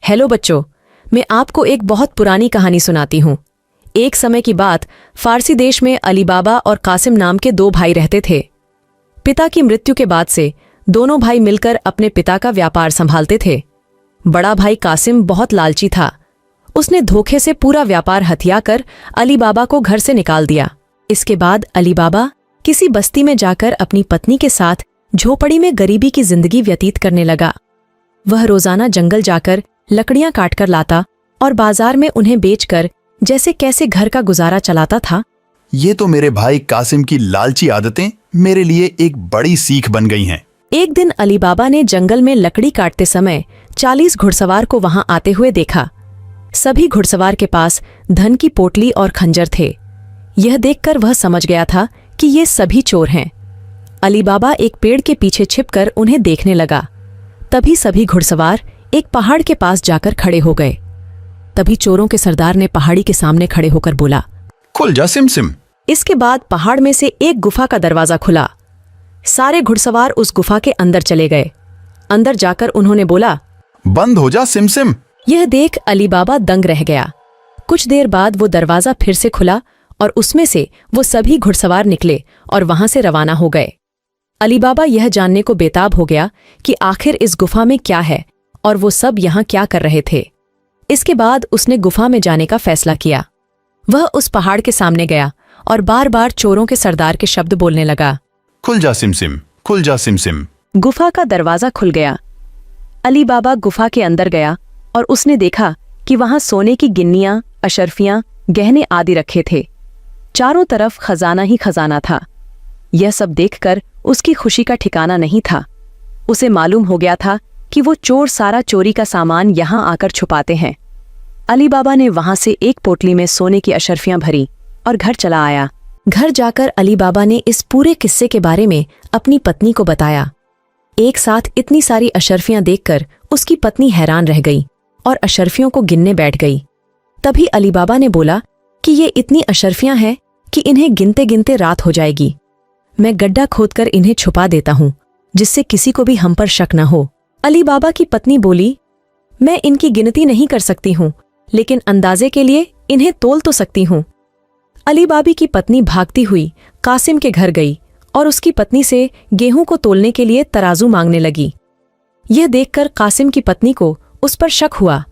Hello बच्चों, मैं आपको एक बहुत पुरानी कहानी सुनाती हूँ। एक समय की बात, फारसी देश में अली बाबा और कासिम नाम के दो भाई रहते थे। पिता की मृत्यु के बाद से दोनों भाई मिलकर अपने पिता का व्यापार संभालते थे। बड़ा भाई कासिम बहुत लालची था। उसने धोखे से पूरा व्यापार हथियाकर अली बाबा को घर से निकाल दिया। इसके बाद अली बाबा किसी बस्ती में जाकर अपनी पत्नी के साथ झोपड़ी में गरीबी की जिंदगी व्यतीत करने लगा। वह रोजाना जंगल जाकर लकड़ियां काटकर लाता और बाजार में उन्हें बेचकर जैसे कैसे घर का गुजारा चलाता था। ये तो मेरे भाई कासिम की लालची आदतें मेरे लिए एक बड़ी सीख बन गई हैं। एक दिन अली बाबा ने जंगल में लकड़ी काटते समय 40 घुड़सवार को वहां आते हुए देखा। सभी घुड़सवार के पास धन की पोटली और खंजर थे। यह देखकर वह समझ गया था कि ये सभी चोर हैं। अली बाबा एक पेड़ के पीछे छिपकर उन्हें देखने लगा। तभी सभी घुड़सवार एक पहाड़ के पास जाकर खड़े हो गए। तभी चोरों के सरदार ने पहाड़ी के सामने खड़े होकर बोला, खुल जा सिमसिम। इसके बाद पहाड़ में से एक गुफा का दरवाजा खुला। सारे घुड़सवार उस गुफा के अंदर चले गए। अंदर जाकर उन्होंने बोला, बंद हो जा सिमसिम। यह देख अली बाबा दंग रह गया। कुछ देर बाद वो दरवाजा फिर से खुला और उसमें से वो सभी घुड़सवार निकले और वहां से रवाना हो गए। अली बाबा यह जानने को बेताब हो गया कि आखिर इस गुफा में क्या है और वो सब यहाँ क्या कर रहे थे। इसके बाद उसने गुफा में जाने का फैसला किया। वह उस पहाड़ के सामने गया और बार बार चोरों के सरदार के शब्द बोलने लगा, खुल जा सिमसिम, खुल जा सिमसिम। गुफा का दरवाजा खुल गया। अली बाबा गुफा के अंदर गया और उसने देखा कि वहां सोने की गिन्नियां, अशर्फियां, गहने आदि रखे थे। चारों तरफ खजाना ही खजाना था। यह सब देखकर उसकी खुशी का ठिकाना नहीं था। उसे मालूम हो गया था कि वो चोर सारा चोरी का सामान यहां आकर छुपाते हैं। अली बाबा ने वहां से एक पोटली में सोने की अशर्फियां भरी और घर चला आया। घर जाकर अली बाबा ने इस पूरे किस्से के बारे में अपनी पत्नी को बताया। एक साथ इतनी सारी अशर्फियां देखकर उसकी पत्नी हैरान रह गई और अशर्फियों को गिनने बैठ गई। तभी अली बाबा ने बोला कि ये इतनी अशर्फियां हैं कि इन्हें गिनते गिनते रात हो जाएगी। मैं गड्ढा खोदकर इन्हें छुपा देता हूं, जिससे किसी को भी हम पर शक न हो। अली बाबा की पत्नी बोली, मैं इनकी गिनती नहीं कर सकती हूं, लेकिन अंदाजे के लिए इन्हें तोल तो सकती हूं। अली बाबी की पत्नी भागती हुई कासिम के घर गई और उसकी पत्नी से गेहूं को तोलने के लिए तराजू मांगने लगी। यह देखकर कासिम की पत्नी को उस पर शक हुआ।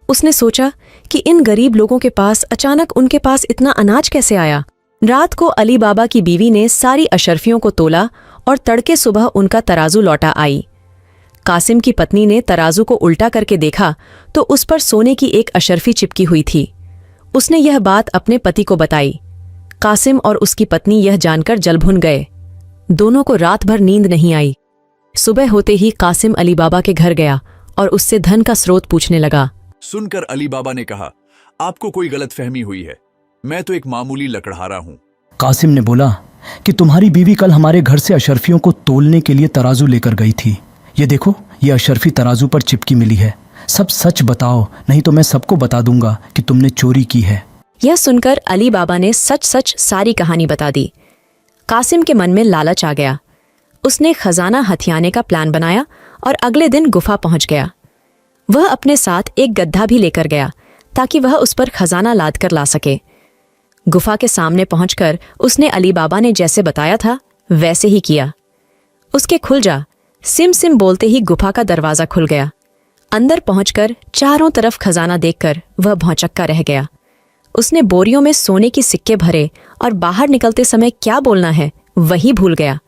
उसने सोचा कि इन गरीब लोगों के पास अचानक उनके पास इतना अनाज कैसे आया। रात को अली बाबा की बीवी ने सारी अशर्फियों को तोला और तड़के सुबह उनका तराजू लौटा आई। कासिम की पत्नी ने तराजू को उल्टा करके देखा तो उस पर सोने की एक अशर्फी चिपकी हुई थी। उसने यह बात अपने पति को बताई। कासिम और उसकी पत्नी यह जानकर जलभुन गए। दोनों को रात भर नींद नहीं आई। सुबह होते ही कासिम अली बाबा के घर गया और उससे धन का स्रोत पूछने लगा। सुनकर अली बाबा ने कहा, आपको कोई गलतफहमी हुई है। मैं तो एक मामूली लकड़हारा हूं। कासिम ने बोला कि तुम्हारी बीवी कल हमारे घर से अशर्फियों को तोलने के लिए तराजू लेकर गई थी। ये देखो, ये अशर्फी तराजू पर चिपकी मिली है। सब सच बताओ, नहीं तो मैं सबको बता दूंगा कि तुमने चोरी की है। यह सुनकर अली बाबा ने सच सच सारी कहानी बता दी। कासिम के मन में लालच आ गया। उसने खजाना हथियाने का प्लान बनाया और अगले दिन गुफा पहुंच गया। वह अपने साथ एक गड्ढा भी लेकर गया ताकि वह उस पर खजाना लाद कर ला सके। गुफा के सामने पहुंचकर उसने अली बाबा ने जैसे बताया था वैसे ही किया। उसके खुल जा सिम सिम बोलते ही गुफा का दरवाजा खुल गया। अंदर पहुंचकर चारों तरफ खजाना देखकर वह भौंचक्का रह गया। उसने बोरियों में सोने की सिक्के भरे और बाहर निकलते समय क्या बोलना है वही भूल गया।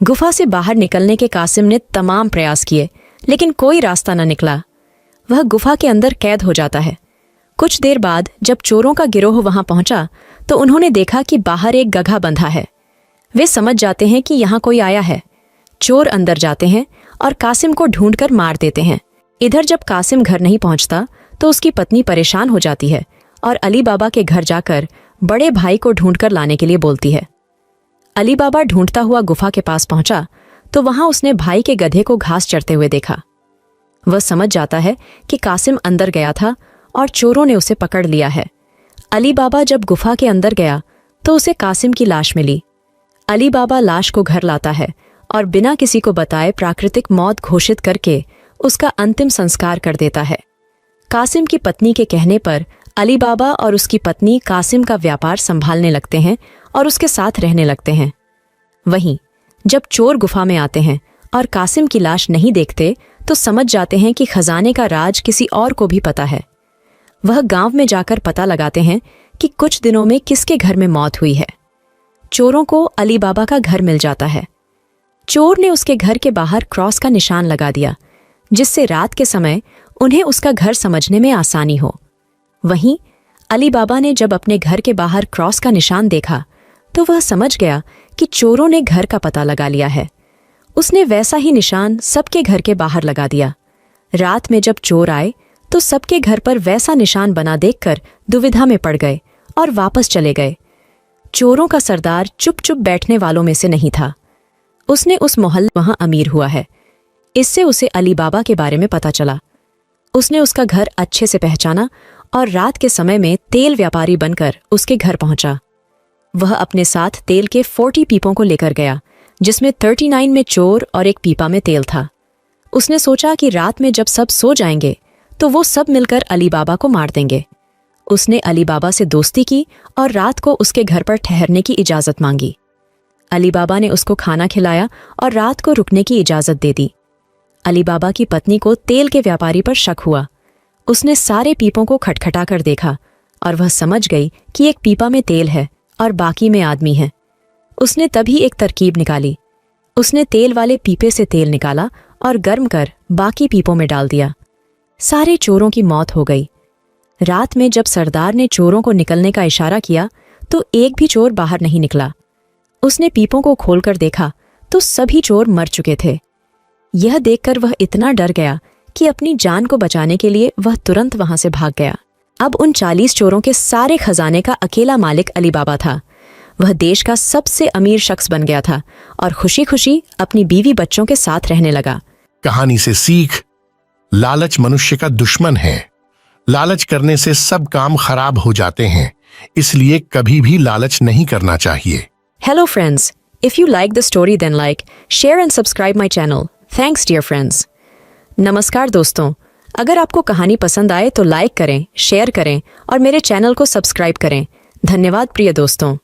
गुफा से बाहर निकलने के कासिम ने तमाम प्रयास किए, लेकिन कोई रास्ता न निकला। वह गुफा के अंदर कैद हो जाता है। कुछ देर बाद जब चोरों का गिरोह वहां पहुंचा तो उन्होंने देखा कि बाहर एक गधा बंधा है। वे समझ जाते हैं कि यहाँ कोई आया है। चोर अंदर जाते हैं और कासिम को ढूंढकर मार देते हैं। इधर जब कासिम घर नहीं पहुंचता तो उसकी पत्नी परेशान हो जाती है और अली बाबा के घर जाकर बड़े भाई को ढूंढकर लाने के लिए बोलती है। अली बाबा ढूंढता हुआ गुफा के पास पहुंचा तो वहां उसने भाई के गधे को घास चरते हुए देखा। वह समझ जाता है कि कासिम अंदर गया था और चोरों ने उसे पकड़ लिया है। अली बाबा जब गुफा के अंदर गया तो उसे कासिम की लाश मिली। अली बाबा लाश को घर लाता है और बिना किसी को बताए प्राकृतिक मौत घोषित करके उसका अंतिम संस्कार कर देता है। कासिम की पत्नी के कहने पर अली बाबा और उसकी पत्नी कासिम का व्यापार संभालने लगते हैं और उसके साथ रहने लगते हैं। वहीं जब चोर गुफा में आते हैं और कासिम की लाश नहीं देखते तो समझ जाते हैं कि खजाने का राज किसी और को भी पता है। वह गांव में जाकर पता लगाते हैं कि कुछ दिनों में किसके घर में मौत हुई है। चोरों को अली बाबा का घर मिल जाता है। चोर ने उसके घर के बाहर क्रॉस का निशान लगा दिया, जिससे रात के समय उन्हें उसका घर समझने में आसानी हो। वहीं अली बाबा ने जब अपने घर के बाहर क्रॉस का निशान देखा तो वह समझ गया कि चोरों ने घर का पता लगा लिया है। उसने वैसा ही निशान सबके घर के बाहर लगा दिया। रात में जब चोर आए तो सबके घर पर वैसा निशान बना देखकर दुविधा में पड़ गए और वापस चले गए। चोरों का सरदार चुप चुप बैठने वालों में से नहीं था। उसने उस मोहल्ले वहां अमीर हुआ है। इससे उसे अली बाबा के बारे में पता चला। उसने उसका घर अच्छे से पहचाना और रात के समय में तेल व्यापारी बनकर उसके घर पहुंचा। वह अपने साथ तेल के 40 पीपों को लेकर गया, जिसमें 39 में चोर और एक पीपा में तेल था। उसने सोचा कि रात में जब सब सो जाएंगे तो वो सब मिलकर अली बाबा को मार देंगे। उसने अली बाबा से दोस्ती की और रात को उसके घर पर ठहरने की इजाज़त मांगी। अली बाबा ने उसको खाना खिलाया और रात को रुकने की इजाज़त दे दी। अली बाबा की पत्नी को तेल के व्यापारी पर शक हुआ। उसने सारे पीपों को खटखटा कर देखा और वह समझ गई कि एक पीपा में तेल है और बाकी में आदमी है। उसने तभी एक तरकीब निकाली। उसने तेल वाले पीपे से तेल निकाला और गर्म कर बाकी पीपों में डाल दिया। सारे चोरों की मौत हो गई। रात में जब सरदार ने चोरों को निकलने का इशारा किया तो एक भी चोर बाहर नहीं निकला। उसने पीपों को खोलकर देखा तो सभी चोर मर चुके थे। यह देखकर वह इतना डर गया कि अपनी जान को बचाने के लिए वह तुरंत वहां से भाग गया। अब उन 40 चोरों के सारे खजाने का अकेला मालिक अली बाबा था। वह देश का सबसे अमीर शख्स बन गया था और खुशी खुशी अपनी बीवी बच्चों के साथ रहने लगा। कहानी से सीख, लालच मनुष्य का दुश्मन है। लालच करने से सब काम खराब हो जाते हैं, इसलिए कभी भी लालच नहीं करना चाहिए। Hello friends, if you like the story then like, share and subscribe my channel. Thanks dear friends. नमस्कार दोस्तों, अगर आपको कहानी पसंद आए तो लाइक करें, शेयर करें और मेरे चैनल को सब्सक्राइब करें। धन्यवाद प्रिय दोस्तों।